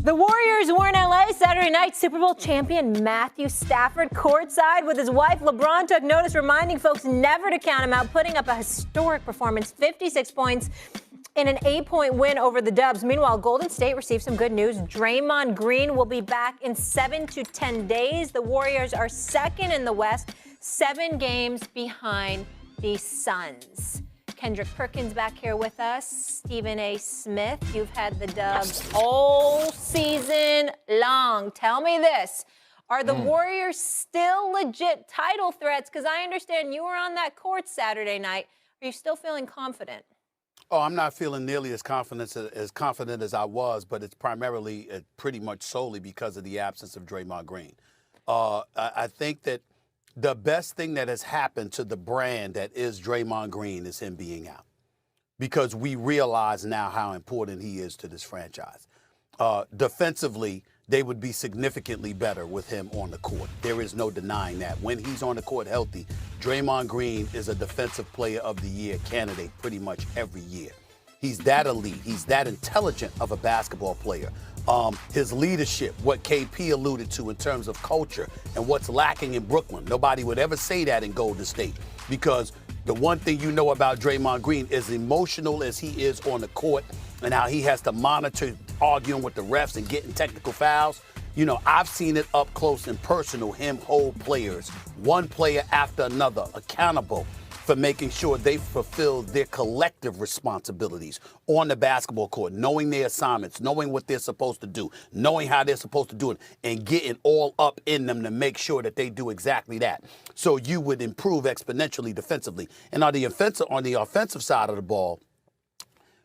The Warriors were in LA Saturday night. Super Bowl champion Matthew Stafford courtside with his wife. LeBron took notice, reminding folks never to count him out, putting up a historic performance, 56 points in an 8-point win over the Dubs. Meanwhile, Golden State received some good news. Draymond Green will be back in 7 to 10 days. The Warriors are second in the West, 7 games behind the Suns. Kendrick Perkins back here with us. Stephen A. Smith, you've had the Dubs all season long. Tell me this. Are the Warriors still legit title threats? Because I understand you were on that court Saturday night. Are you still feeling confident? Oh, I'm not feeling nearly as confident as I was, but it's primarily, pretty much solely because of the absence of Draymond Green. I think that the best thing that has happened to the brand that is Draymond Green is him being out, because we realize now how important he is to this franchise. Defensively, they would be significantly better with him on the court. There is no denying that. When he's on the court healthy, Draymond Green is a Defensive Player of the Year candidate pretty much every year. He's that elite. He's that intelligent of a basketball player. His leadership, what KP alluded to in terms of culture and what's lacking in Brooklyn. Nobody would ever say that in Golden State, because the one thing you know about Draymond Green, as emotional as he is on the court and how he has to monitor arguing with the refs and getting technical fouls, you know, I've seen it up close and personal, him hold players, one player after another, accountable for making sure they fulfill their collective responsibilities on the basketball court, knowing their assignments, knowing what they're supposed to do, knowing how they're supposed to do it, and getting all up in them to make sure that they do exactly that. So you would improve exponentially defensively. And on the offensive side of the ball,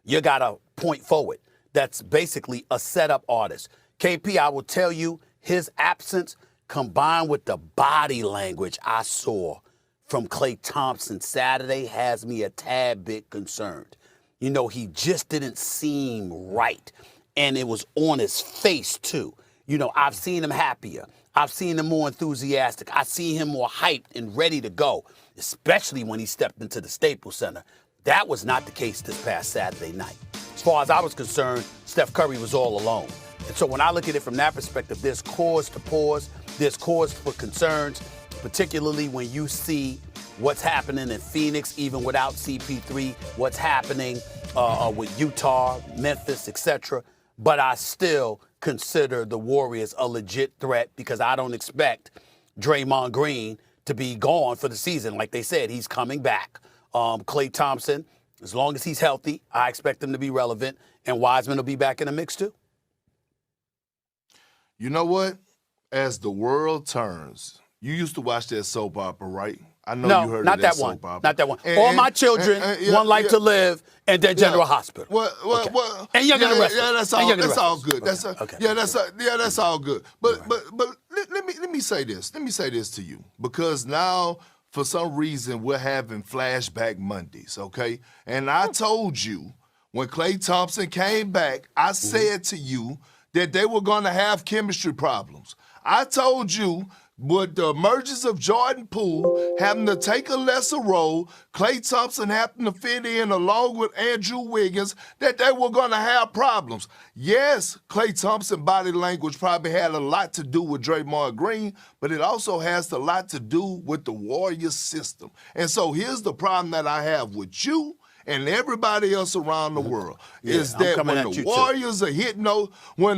you got a point forward that's basically a setup artist. KP, I will tell you, his absence combined with the body language I saw from Klay Thompson Saturday has me a tad bit concerned. You know, he just didn't seem right. And it was on his face, too. You know, I've seen him happier. I've seen him more enthusiastic. I've seen him more hyped and ready to go, especially when he stepped into the Staples Center. That was not the case this past Saturday night. As far as I was concerned, Steph Curry was all alone. And so when I look at it from that perspective, there's cause to pause. There's cause for concerns, particularly when you see what's happening in Phoenix, even without CP3, what's happening with Utah, Memphis, etc. But I still consider the Warriors a legit threat, because I don't expect Draymond Green to be gone for the season. Like they said, he's coming back. Klay Thompson, as long as he's healthy, I expect him to be relevant, and Wiseman will be back in the mix too. You know what? As the world turns, you used to watch that soap opera, right? I know No, you heard not of that that soap one. opera. Not that one. All my children, One Life to Live, and then General Hospital. Well, and Young and the Restless. Yeah, that's all good. That's all good. But let me say this. Let me say this to you, because now for some reason we're having flashback Mondays, okay? And I told you when Klay Thompson came back, I said to you that they were going to have chemistry problems. I told you, with the emergence of Jordan Poole having to take a lesser role, Klay Thompson having to fit in along with Andrew Wiggins, that they were going to have problems. Yes, Klay Thompson's body language probably had a lot to do with Draymond Green, but it also has a lot to do with the Warriors system. And so here's the problem that I have with you and everybody else around the world, is that when the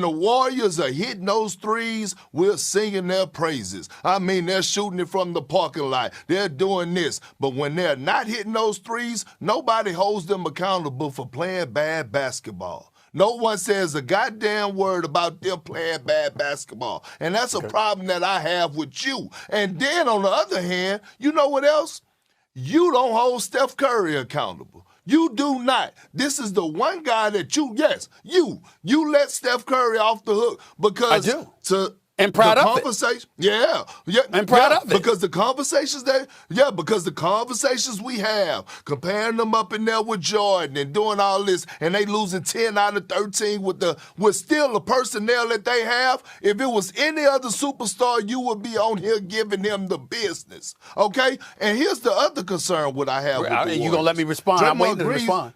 Warriors are hitting those threes, we're singing their praises. I mean, they're shooting it from the parking lot. They're doing this. But when they're not hitting those threes, nobody holds them accountable for playing bad basketball. No one says a goddamn word about them playing bad basketball. And that's a problem that I have with you. And then on the other hand, you know what else? You don't hold Steph Curry accountable. You do not. This is the one guy that you let Steph Curry off the hook, because I do. And proud of it. Yeah. And proud of it. Because the conversations we have, comparing them up in there with Jordan and doing all this, and they losing 10 out of 13 with still the personnel that they have. If it was any other superstar, you would be on here giving him the business. Okay? And here's the other concern what I have with the Warriors. You gonna let me respond? I'm waiting to respond.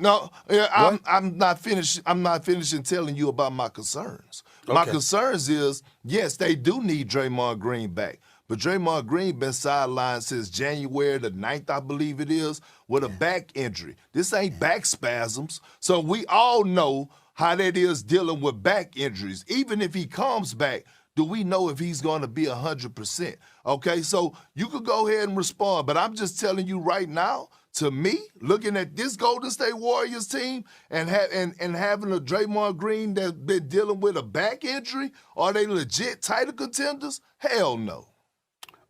No, yeah, I'm not finished. I'm not finishing telling you about my concerns. My concerns is, yes, they do need Draymond Green back. But Draymond Green been sidelined since January the 9th, I believe it is, with a back injury. This ain't back spasms. So we all know how that is dealing with back injuries. Even if he comes back, do we know if he's going to be 100%? Okay, so you could go ahead and respond. But I'm just telling you right now, to me, looking at this Golden State Warriors team and having a Draymond Green that's been dealing with a back injury, are they legit title contenders? Hell no.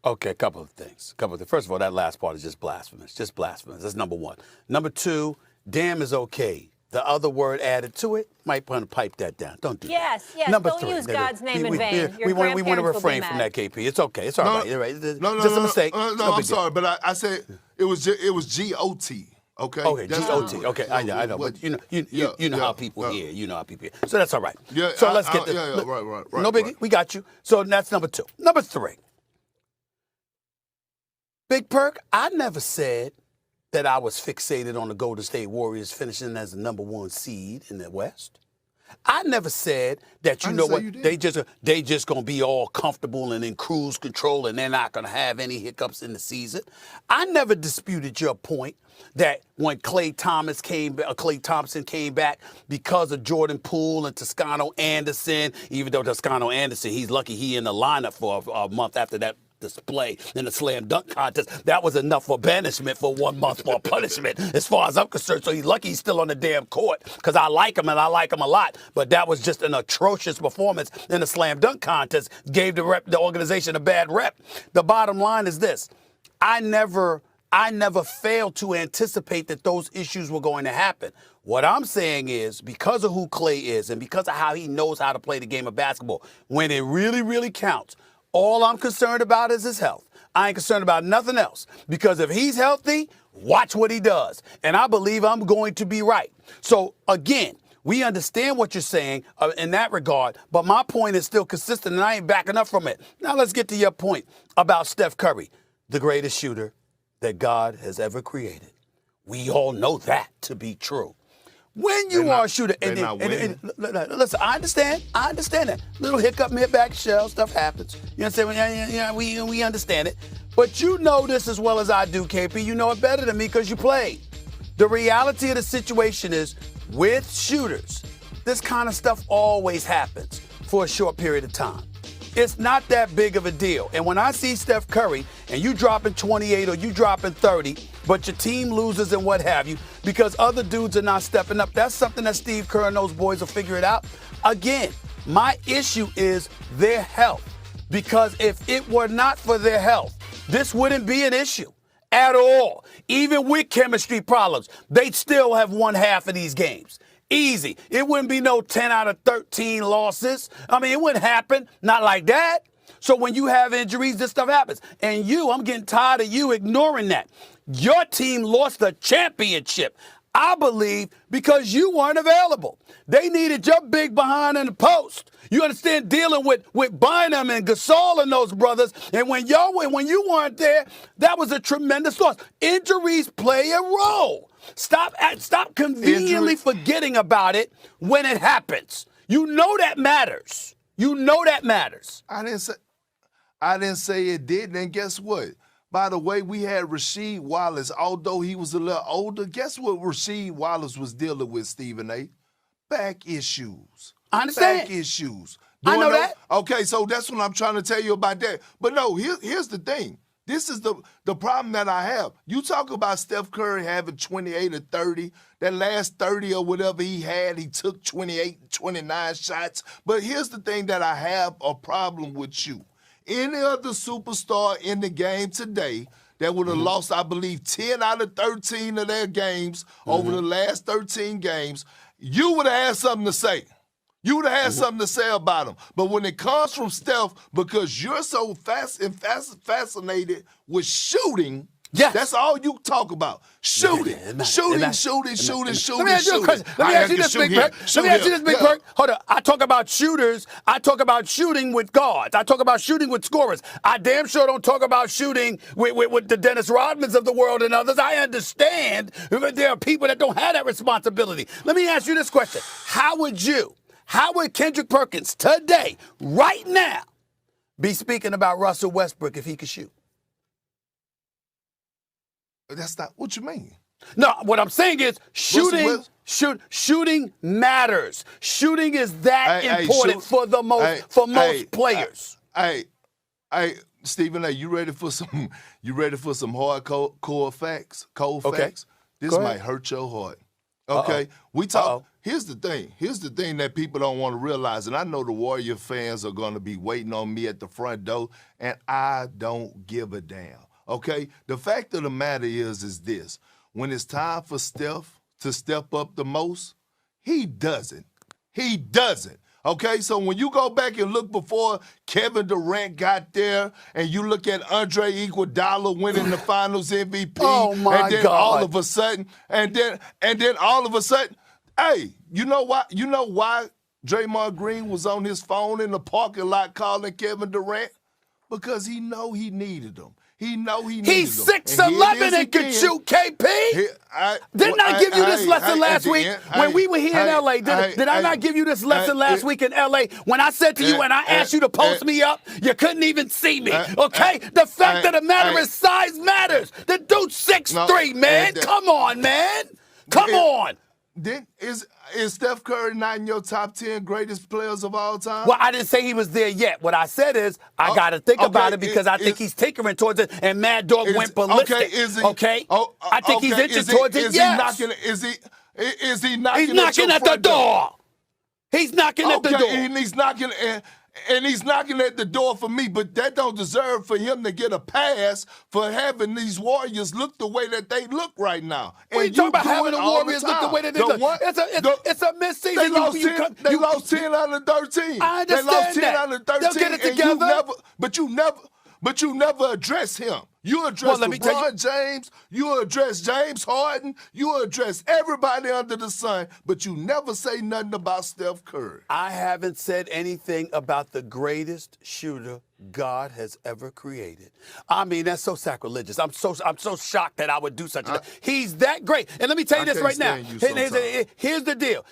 Okay, a couple of things. First of all, that last part is just blasphemous. Just blasphemous. That's number one. Number two, damn is okay. The other word added to it, might want to pipe that down. Don't do that. Yes, Number don't three, use God's name in vain. We want to refrain from that, KP. It's okay. It's all right. You're right. Just a mistake. No, I'm sorry, but I said it was G-O-T. Okay. Okay, G-O-T. Okay, I know. But you know how people hear. You know how people hear. So that's all right. Yeah. So let's get this. Right. No biggie. We got you. So that's number two. Number three. Big Perk, I never said that I was fixated on the Golden State Warriors finishing as the number one seed in the West. I never said that, you know what, they just going to be all comfortable and in cruise control and they're not going to have any hiccups in the season. I never disputed your point that when Klay Thompson came back because of Jordan Poole and Toscano Anderson, even though Toscano Anderson, he's lucky he in the lineup for a month after that display in the slam dunk contest. That was enough for banishment for 1 month for punishment as far as I'm concerned. So he's lucky he's still on the damn court because I like him and I like him a lot. But that was just an atrocious performance in the slam dunk contest. Gave the organization a bad rep. The bottom line is this. I never failed to anticipate that those issues were going to happen. What I'm saying is because of who Klay is and because of how he knows how to play the game of basketball, when it really, really counts, all I'm concerned about is his health. I ain't concerned about nothing else. Because if he's healthy, watch what he does. And I believe I'm going to be right. So, again, we understand what you're saying in that regard, but my point is still consistent, and I ain't backing up from it. Now let's get to your point about Steph Curry, the greatest shooter that God has ever created. We all know that to be true. When you are a shooter, and listen, I understand that. Little hiccup, mid-back shell, stuff happens. You understand? Yeah, we understand it. But you know this as well as I do, KP. You know it better than me because you played. The reality of the situation is, with shooters, this kind of stuff always happens for a short period of time. It's not that big of a deal. And when I see Steph Curry and you dropping 28 or you dropping 30, but your team loses and what have you, because other dudes are not stepping up, that's something that Steve Kerr and those boys will figure it out. Again, my issue is their health. Because if it were not for their health, this wouldn't be an issue at all. Even with chemistry problems, they'd still have won half of these games. Easy. It wouldn't be no 10 out of 13 losses. I mean, it wouldn't happen. Not like that. So when you have injuries, this stuff happens. And I'm getting tired of you ignoring that. Your team lost the championship, I believe, because you weren't available. They needed your big behind in the post. You understand, dealing with Bynum and Gasol and those brothers. And when you weren't there, that was a tremendous loss. Injuries play a role. Stop conveniently forgetting about it when it happens. You know that matters. You know that matters. I didn't say it didn't. And guess what? By the way, we had Rasheed Wallace. Although he was a little older, guess what Rasheed Wallace was dealing with, Stephen A? Back issues. I understand. Back issues. I know that. Okay, so that's what I'm trying to tell you about that. But no, here's the thing. This is the problem that I have. You talk about Steph Curry having 28 or 30. That last 30 or whatever he had, he took 28, 29 shots. But here's the thing that I have a problem with you. Any other superstar in the game today that would have lost, I believe, 10 out of 13 of their games over the last 13 games, you would have had something to say. You would have had something to say about him. But when it comes from Steph, because you're so fascinated with shooting, Yes. That's all you talk about. Shooting. It matters. Shooting. Let me ask you this, Big Perk. Let me ask you this, Big Perk. Hold on. I talk about shooters. I talk about shooting with guards. I talk about shooting with scorers. I damn sure don't talk about shooting with the Dennis Rodmans of the world and others. I understand there are people that don't have that responsibility. Let me ask you this question. How would Kendrick Perkins today, right now, be speaking about Russell Westbrook if he could shoot? That's not what you mean. No, what I'm saying is shooting matters. Shooting is that important for most players. Hey, Stephen A., you ready for some hardcore facts? Cold facts? This might hurt your heart. Okay? We talk. Here's the thing. Here's the thing that people don't want to realize, and I know the Warrior fans are going to be waiting on me at the front door, and I don't give a damn. Okay? The fact of the matter is this. When it's time for Steph to step up the most, he doesn't. He doesn't. Okay? So when you go back and look before Kevin Durant got there, and you look at Andre Iguodala winning the Finals MVP, and then all of a sudden, hey, you know why? You know why Draymond Green was on his phone in the parking lot calling Kevin Durant? Because he know he needed him. He know he needed He's 6'11" and can shoot, KP. Didn't I give you this lesson last week when we were here in L.A.? Did I not give you this lesson last week in L.A. when I said to you and I asked you to post me up? You couldn't even see me, okay? The fact of the matter is size matters. The dude's 6'3", man. Come on, man. Come on. Is Steph Curry not in your top 10 greatest players of all time? Well, I didn't say he was there yet. What I said is I got to think about it because I think he's tinkering towards it, and Mad Dog went ballistic. I think he's inching towards it, yes. Is he knocking at the door? He's knocking at the door. And he's knocking at the door for me, but that don't deserve for him to get a pass for having these Warriors look the way that they look right now. What are you talking about having the Warriors look the way that they look? It's a mid-season. They lost 10 out of 13. I understand they lost 10 that. out of 13. They'll get it together. But you never address him. You address LeBron James. You address James Harden. You address everybody under the sun. But you never say nothing about Steph Curry. I haven't said anything about the greatest shooter God has ever created. I mean, that's so sacrilegious. I'm so shocked that I would do such a thing. He's that great. And let me tell you this right now. Here's the deal.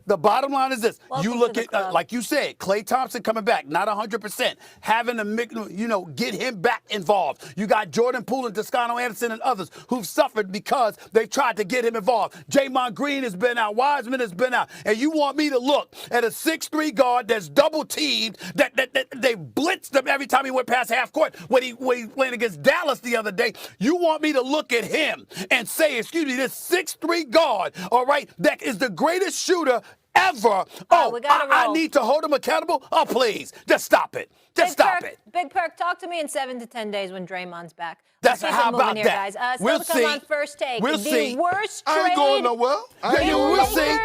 The bottom line is this. You look at, like you said, Klay Thompson coming back, not 100%. Having to, get him back involved. You got Jordan Poole and Toscano Anderson and others who've suffered because they tried to get him involved. Draymond Green has been out. Wiseman has been out. And you want me to look at a 6'3" guard that's double-teamed, that they blitzed him every time he went past half court when he playing against Dallas the other day. You want me to look at him and say, excuse me, this 6'3" guard, all right, that is the greatest shooter ever. I need to hold him accountable? Oh, please. Just stop it. Stop it. Big Perk, talk to me in 7 to 10 days when Draymond's back. How about that? Guys. We'll see. On First Take. We'll see. Worst trade. I ain't going nowhere. We'll see.